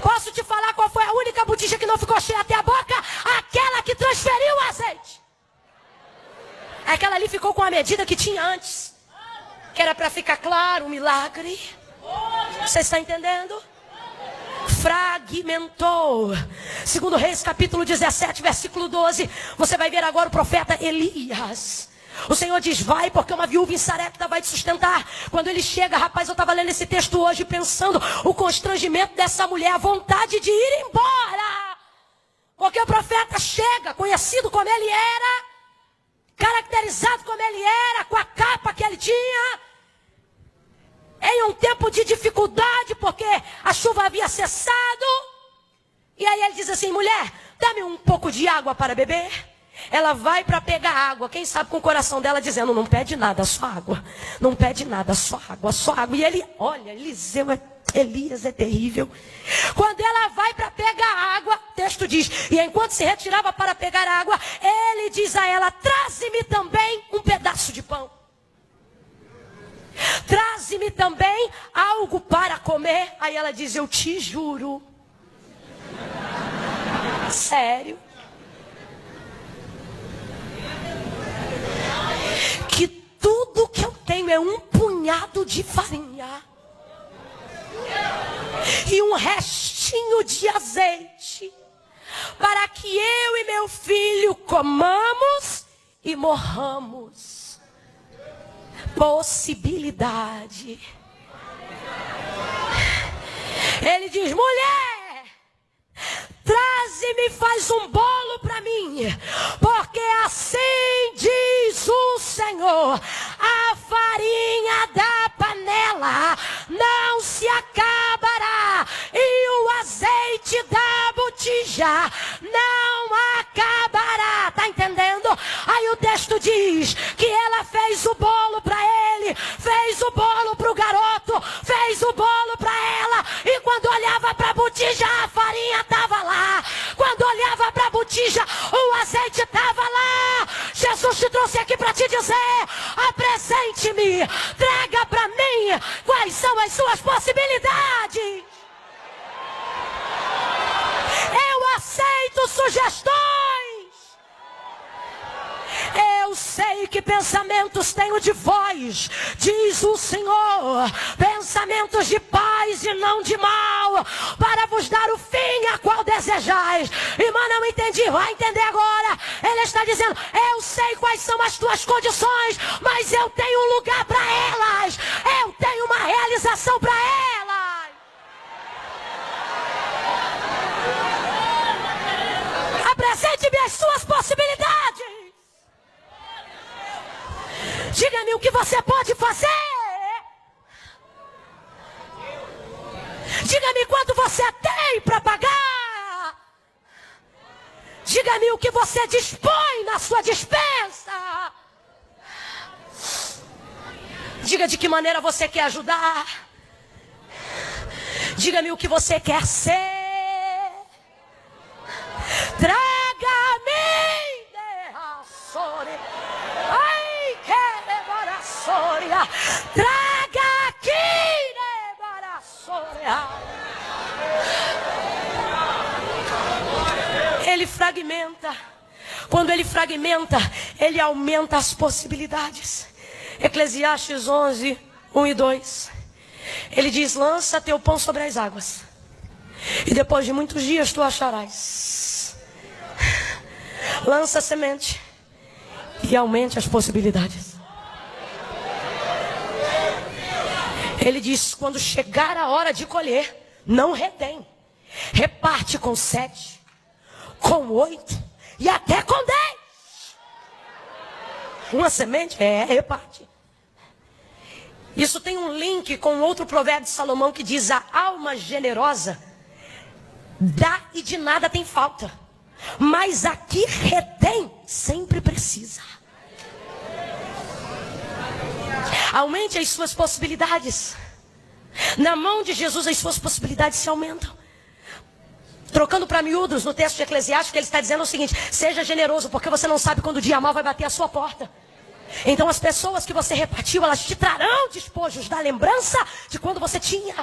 Posso te falar qual foi a única botija que não ficou cheia até a boca? Aquela que transferiu o azeite. Aquela ali ficou com a medida que tinha antes, que era para ficar claro o milagre. Você está entendendo? Fragmentou. Segundo Reis, capítulo 17, versículo 12. Você vai ver agora o profeta Elias. O Senhor diz: vai, porque uma viúva em Sarepta vai te sustentar. Quando ele chega, rapaz, eu estava lendo esse texto hoje, pensando o constrangimento dessa mulher, a vontade de ir embora. Porque o profeta chega, conhecido como ele era, caracterizado como ele era, com a capa que ele tinha, em um tempo de dificuldade, porque a chuva havia cessado. E aí ele diz assim: mulher, dá-me um pouco de água para beber. Ela vai para pegar água, quem sabe com o coração dela dizendo: não pede nada, só água. Não pede nada, só água, só água. E ele, olha, Elias é terrível. Quando ela vai para pegar água, o texto diz: e enquanto se retirava para pegar água, ele diz a ela: traze-me também um pedaço de pão. Traze-me também algo para comer. Aí ela diz: eu te juro. Sério? Que tudo que eu tenho é um punhado de farinha e um restinho de azeite, para que eu e meu filho comamos e morramos. Possibilidade. Ele diz: mulher, traze-me, faz um bolo para mim, porque assim diz o Senhor: a farinha da panela não se acabará, e o azeite da botija não acabará. Tá entendendo? Aí o texto diz que ela fez o bolo para ele, fez o bolo para o garoto, fez o bolo para ela, e quando olhava para a botija, a farinha estava lá. Quando olhava para a botija, o azeite estava lá. Jesus te trouxe aqui para te dizer: apresente-me, traga para mim quais são as suas possibilidades. Eu aceito sugestões. Eu sei que pensamentos tenho de vós, diz o Senhor, pensamentos de paz e não de mal, para vos dar o fim a qual desejais. Irmã, não entendi, vai entender agora. Ele está dizendo: eu sei quais são as tuas condições, mas eu tenho um lugar para elas, eu tenho uma realização para elas. Apresente-me as suas possibilidades. Diga-me o que você pode fazer. Diga-me quanto você tem para pagar. Diga-me o que você dispõe na sua despensa. Diga de que maneira você quer ajudar. Diga-me o que você quer ser. Traga-me. Ai, que traga aqui. Ele fragmenta. Quando ele fragmenta, ele aumenta as possibilidades. Eclesiastes 11, 1 e 2. Ele diz: lança teu pão sobre as águas, e depois de muitos dias tu acharás. Lança a semente e aumente as possibilidades. Ele diz: quando chegar a hora de colher, não retém. Reparte com 7, com 8 e até com 10. Uma semente? Reparte. Isso tem um link com outro provérbio de Salomão que diz: a alma generosa dá e de nada tem falta, mas a que retém sempre precisa. Aumente as suas possibilidades. Na mão de Jesus as suas possibilidades se aumentam. Trocando para miúdos, no texto de Eclesiastes, que ele está dizendo o seguinte: seja generoso, porque você não sabe quando o dia mal vai bater a sua porta. Então as pessoas que você repartiu, elas te trarão despojos da lembrança de quando você tinha.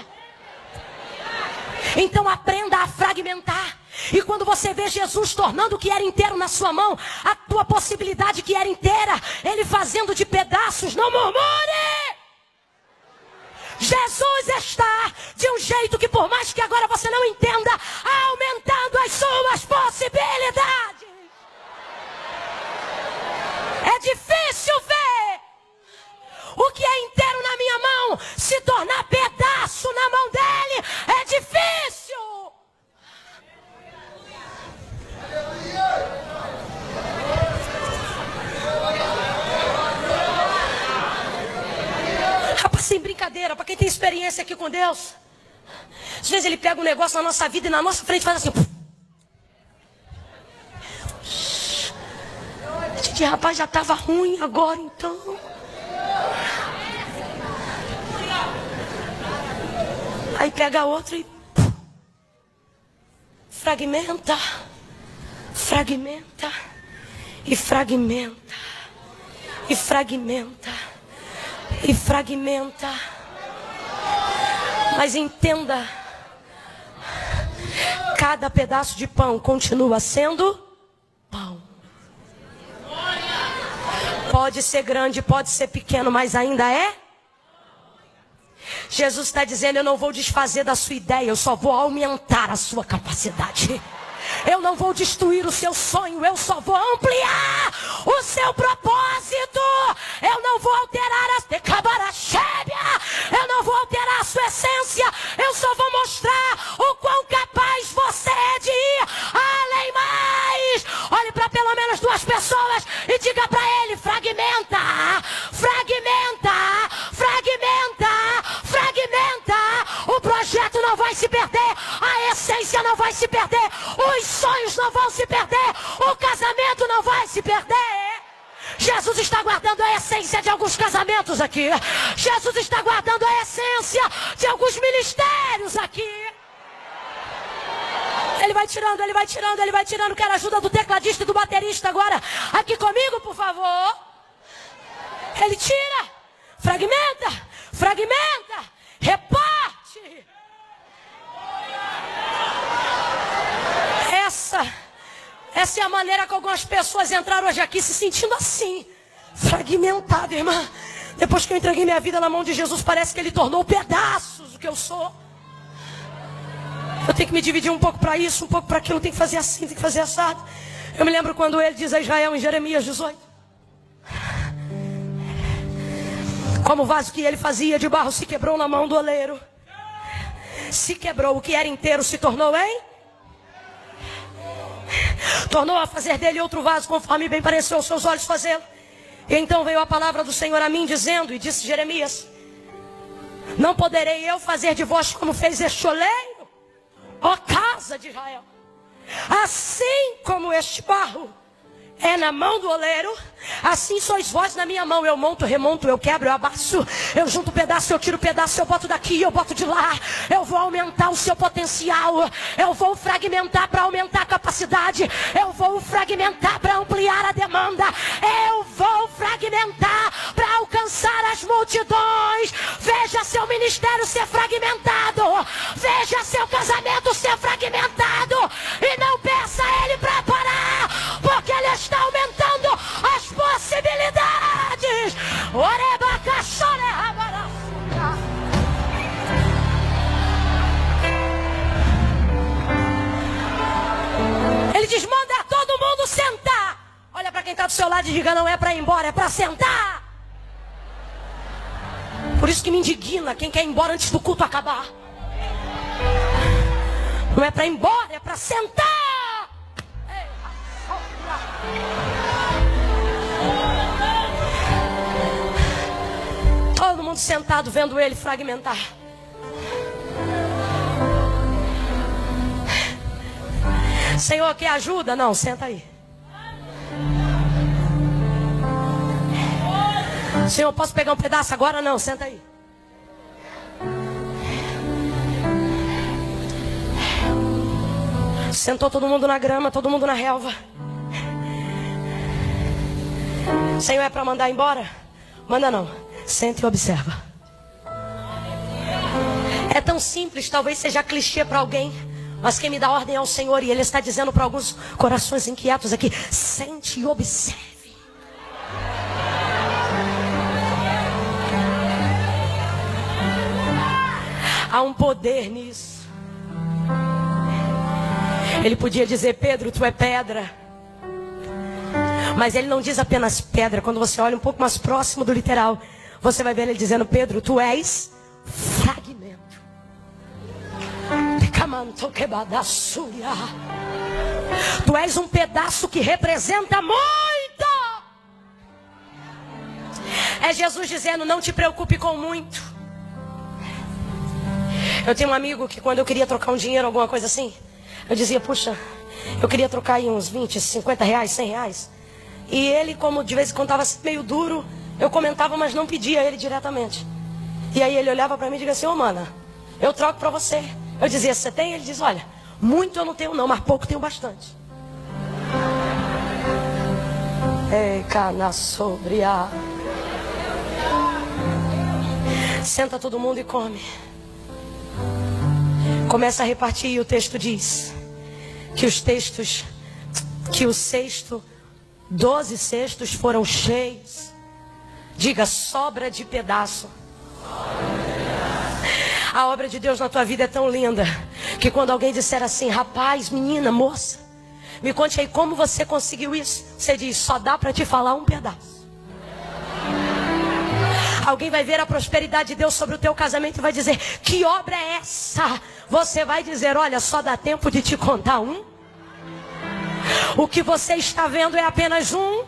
Então aprenda a fragmentar. E quando você vê Jesus tornando o que era inteiro na sua mão, a tua possibilidade que era inteira, ele fazendo de pedaços, não murmure! Jesus está de um jeito que, por mais que agora você não entenda, aumentando as suas possibilidades. É difícil ver o que é inteiro na minha mão se tornar pedaço na mão dele. É difícil. Rapaz, sem brincadeira, para quem tem experiência aqui com Deus, às vezes ele pega um negócio na nossa vida e na nossa frente faz assim. Rapaz, já estava ruim agora então. Aí pega outro e fragmenta, fragmenta, e fragmenta, e fragmenta, e fragmenta. Mas entenda, cada pedaço de pão continua sendo pão. Pode ser grande, pode ser pequeno, mas ainda é. Jesus está dizendo: eu não vou desfazer da sua ideia, eu só vou aumentar a sua capacidade. Eu não vou destruir o seu sonho, eu só vou ampliar o seu propósito. Eu não vou alterar eu não vou alterar a sua essência. Eu só vou mostrar o quão capaz você é de ir além mais. Olhe para pelo menos 2 pessoas e diga para ele: fragmenta, fragmenta, fragmenta, fragmenta. O projeto não vai se perder, a essência não vai se perder, os sonhos não vão se perder, o casamento não vai se perder. Jesus está guardando a essência de alguns casamentos aqui. Jesus está guardando a essência de alguns ministérios aqui. Ele vai tirando, ele vai tirando, ele vai tirando. Quero a ajuda do tecladista e do baterista agora. Aqui comigo, por favor. Ele tira, fragmenta, fragmenta, reparte. Essa é a maneira que algumas pessoas entraram hoje aqui se sentindo assim, fragmentada, irmã. Depois que eu entreguei minha vida na mão de Jesus, parece que ele tornou pedaços o que eu sou. Eu tenho que me dividir um pouco para isso, um pouco para aquilo, tem que fazer assim, tem que fazer assado. Eu me lembro quando ele diz a Israel em Jeremias 18: como o vaso que ele fazia de barro se quebrou na mão do oleiro. Se quebrou, o que era inteiro se tornou, hein? Tornou a fazer dele outro vaso, conforme bem pareceu aos seus olhos fazê-lo. E então veio a palavra do Senhor a mim dizendo, e disse Jeremias: não poderei eu fazer de vós como fez este oleiro, ó casa de Israel? Assim como este barro é na mão do oleiro, assim sois vós na minha mão. Eu monto, remonto, eu quebro, eu abaço, eu junto pedaço, eu tiro pedaço, eu boto daqui, eu boto de lá. Eu vou aumentar o seu potencial, eu vou fragmentar para aumentar a capacidade, eu vou fragmentar para ampliar a demanda, eu vou fragmentar para alcançar as multidões. Veja seu ministério ser fragmentado, veja seu casamento ser fragmentado, e não peça a Ele para parar, porque Ele está aumentando as possibilidades. Ele diz: manda todo mundo sentar. Olha para quem está do seu lado e diga: não é para ir embora, é para sentar. Por isso que me indigna quem quer ir embora antes do culto acabar. Não é para ir embora, é para sentar. Todo mundo sentado vendo ele fragmentar. Senhor, quer ajuda? Não, senta aí. Senhor, posso pegar um pedaço agora? Não, senta aí. Sentou todo mundo na grama, todo mundo na relva. Senhor, é para mandar embora? Manda não. Senta e observa. É tão simples, talvez seja clichê para alguém, mas quem me dá ordem é o Senhor, e Ele está dizendo para alguns corações inquietos aqui: sente e observe. Há um poder nisso. Ele podia dizer: Pedro, tu é pedra. Mas ele não diz apenas pedra. Quando você olha um pouco mais próximo do literal, você vai ver ele dizendo: Pedro, tu és fragmento. Tu és um pedaço que representa muito. É Jesus dizendo: não te preocupe com muito. Eu tenho um amigo que quando eu queria trocar um dinheiro, alguma coisa assim, eu dizia: puxa, eu queria trocar aí uns 20, 50 reais, 100 reais. E ele, como de vez em quando estava meio duro, eu comentava, mas não pedia a ele diretamente. E aí ele olhava para mim e dizia assim: ô mana, eu troco para você. Eu dizia: você tem? Ele diz: olha, muito eu não tenho não, mas pouco tenho bastante. Ei, cana sobre a... Senta todo mundo e come. Começa a repartir, e o texto diz que o cesto, 12 cestos foram cheios. Diga: sobra de pedaço. A obra de Deus na tua vida é tão linda que quando alguém disser assim: rapaz, menina, moça, me conte aí como você conseguiu isso, você diz: só dá para te falar um pedaço. Alguém vai ver a prosperidade de Deus sobre o teu casamento e vai dizer: que obra é essa? Você vai dizer: olha, só dá tempo de te contar um. O que você está vendo é apenas um.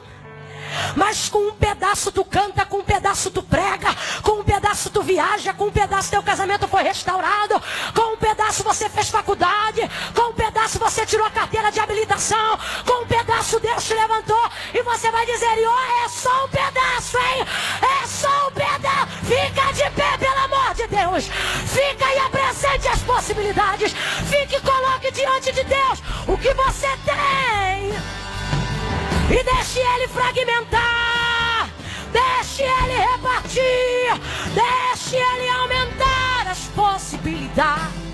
Mas com um pedaço tu canta, com um pedaço tu prega, com um pedaço tu viaja, com um pedaço teu casamento foi restaurado, com um pedaço você fez faculdade, com um pedaço você tirou a carteira de habilitação, com um pedaço Deus te levantou, e você vai dizer: ó, é só um pedaço, hein? É só um pedaço. Fica de pé, pelo amor de Deus. Fica e apresente as possibilidades. Fique e coloque diante de Deus o que você tem. E deixe Ele fragmentar, deixe Ele repartir, deixe Ele aumentar as possibilidades.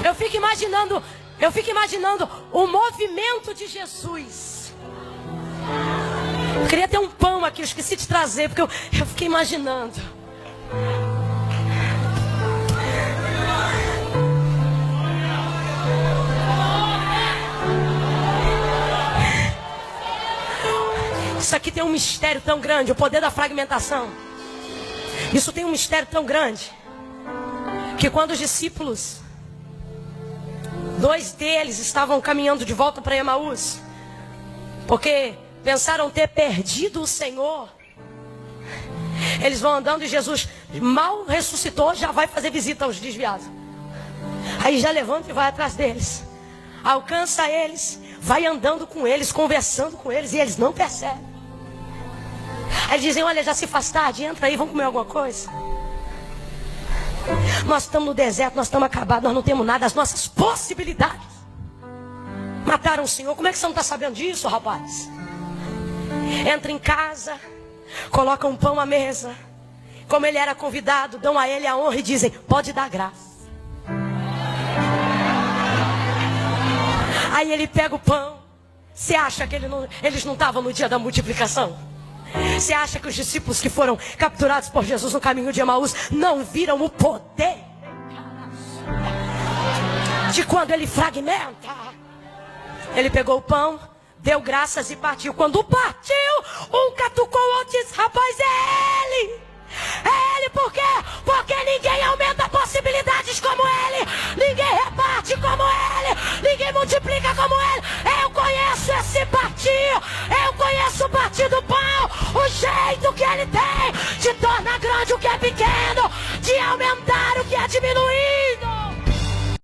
Eu fico imaginando o movimento de Jesus. Eu queria ter um pão aqui, eu esqueci de trazer, porque eu fiquei imaginando. Isso aqui tem um mistério tão grande, o poder da fragmentação. Isso tem um mistério tão grande, que quando os discípulos 2 deles estavam caminhando de volta para Emaús, porque pensaram ter perdido o Senhor. Eles vão andando e Jesus mal ressuscitou, já vai fazer visita aos desviados. Aí já levanta e vai atrás deles, alcança eles, vai andando com eles, conversando com eles, e eles não percebem. Aí dizem: olha, já se faz tarde, entra aí, vamos comer alguma coisa. Nós estamos no deserto, nós estamos acabados, nós não temos nada, as nossas possibilidades mataram o Senhor. Como é que você não está sabendo disso, rapaz? Entra em casa, coloca um pão à mesa, como ele era convidado, dão a ele a honra e dizem: pode dar graça. Aí ele pega o pão. Você acha que eles não estavam no dia da multiplicação? Você acha que os discípulos que foram capturados por Jesus no caminho de Emaús não viram o poder de quando ele fragmenta? Ele pegou o pão, deu graças e partiu. Quando partiu, um catucou o outro e disse: rapaz, é ele! É ele, por quê? Porque ninguém aumenta possibilidades como ele, ninguém reparte como ele, ninguém multiplica como ele.